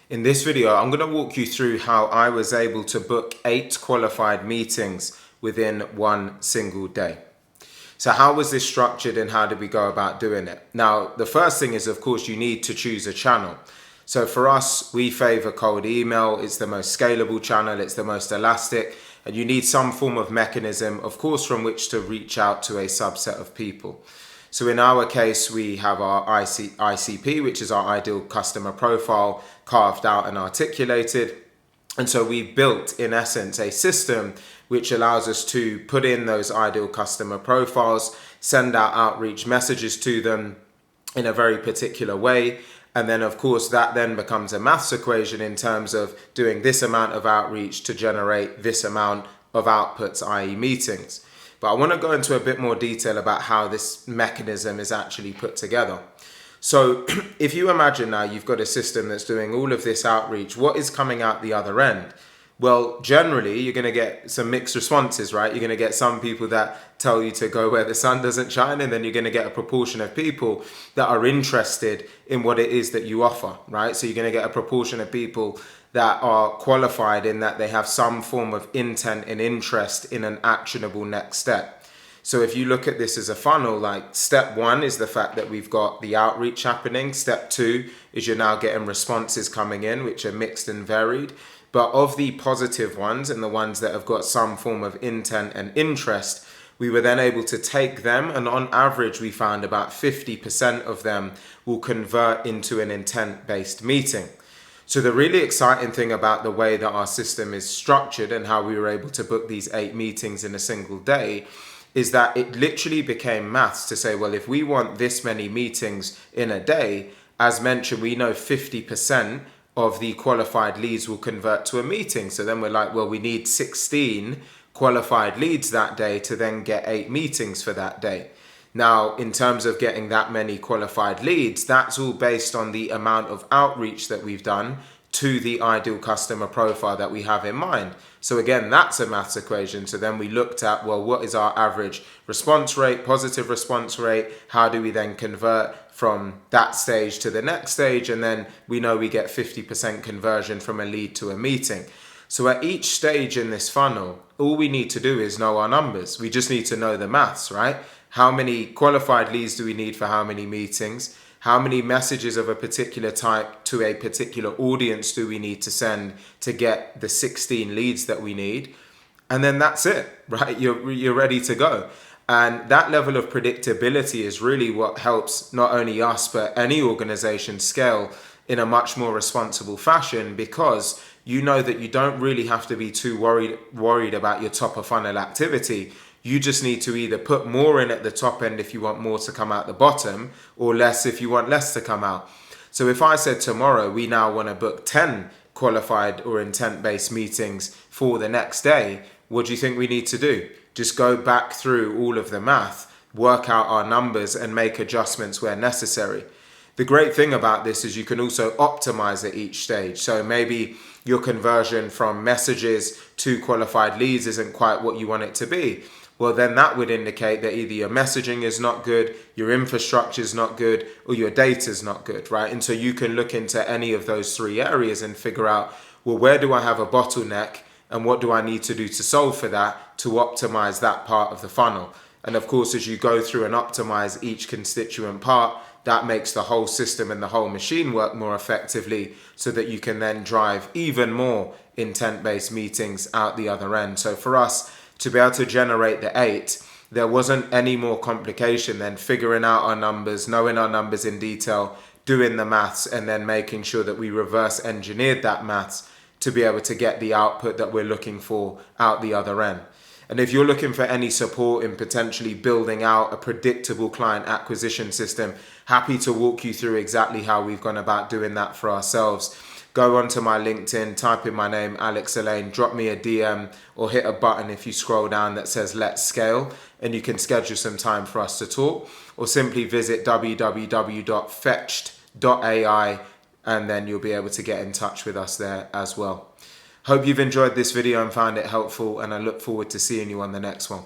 In this video, I'm going to walk you through how I was able to book 8 qualified meetings within one single day. So how was this structured and how did we go about doing it? Now, the first thing is, of course, you need to choose a channel. So for us, we favor cold email. It's the most scalable channel. It's the most elastic. And you need some form of mechanism, of course, from which to reach out to a subset of people. So in our case, we have our ICP, which is our ideal customer profile, carved out and articulated. And so we built, in essence, a system which allows us to put in those ideal customer profiles, send out outreach messages to them in a very particular way. And then, of course, that then becomes a maths equation in terms of doing this amount of outreach to generate this amount of outputs, i.e. meetings. But I want to go into a bit more detail about how this mechanism is actually put together. So if you imagine now you've got a system that's doing all of this outreach, what is coming out the other end? Well, generally, you're going to get some mixed responses, right? You're going to get some people that tell you to go where the sun doesn't shine, and then you're going to get a proportion of people that are interested in what it is that you offer, right? So you're going to get a proportion of people that are qualified in that they have some form of intent and interest in an actionable next step. So if you look at this as a funnel, like step 1 is the fact that we've got the outreach happening. Step 2 is you're now getting responses coming in, which are mixed and varied. But of the positive ones and the ones that have got some form of intent and interest, we were then able to take them, and on average, we found about 50% of them will convert into an intent-based meeting. So the really exciting thing about the way that our system is structured and how we were able to book these 8 meetings in a single day is that it literally became maths to say, well, if we want this many meetings in a day, as mentioned, we know 50% of the qualified leads will convert to a meeting. So then we're like, well, we need 16 qualified leads that day to then get 8 meetings for that day. Now, in terms of getting that many qualified leads, that's all based on the amount of outreach that we've done to the ideal customer profile that we have in mind. So again, that's a maths equation. So then we looked at, well, what is our average response rate, positive response rate? How do we then convert from that stage to the next stage? And then we know we get 50% conversion from a lead to a meeting. So at each stage in this funnel, all we need to do is know our numbers. We just need to know the maths, right? How many qualified leads do we need for how many meetings? How many messages of a particular type to a particular audience do we need to send to get the 16 leads that we need? And then that's it, right? You're ready to go. And that level of predictability is really what helps not only us, but any organization scale in a much more responsible fashion, because you know that you don't really have to be too worried about your top of funnel activity. You just need to either put more in at the top end if you want more to come out the bottom, or less if you want less to come out. So if I said tomorrow we now want to book 10 qualified or intent-based meetings for the next day, what do you think we need to do? Just go back through all of the math, work out our numbers and make adjustments where necessary. The great thing about this is you can also optimize at each stage. So maybe your conversion from messages to qualified leads isn't quite what you want it to be. Well, then that would indicate that either your messaging is not good, your infrastructure is not good, or your data is not good, right? And so you can look into any of those 3 areas and figure out, well, where do I have a bottleneck and what do I need to do to solve for that to optimize that part of the funnel? And of course, as you go through and optimize each constituent part, that makes the whole system and the whole machine work more effectively so that you can then drive even more intent-based meetings out the other end. So for us, to be able to generate the 8, there wasn't any more complication than figuring out our numbers, knowing our numbers in detail, doing the maths, and then making sure that we reverse engineered that maths to be able to get the output that we're looking for out the other end. And if you're looking for any support in potentially building out a predictable client acquisition system, happy to walk you through exactly how we've gone about doing that for ourselves. Go onto my LinkedIn, type in my name, Alex Alleyne, drop me a DM or hit a button if you scroll down that says Let's Scale, and you can schedule some time for us to talk, or simply visit www.fetched.ai and then you'll be able to get in touch with us there as well. Hope you've enjoyed this video and found it helpful, and I look forward to seeing you on the next one.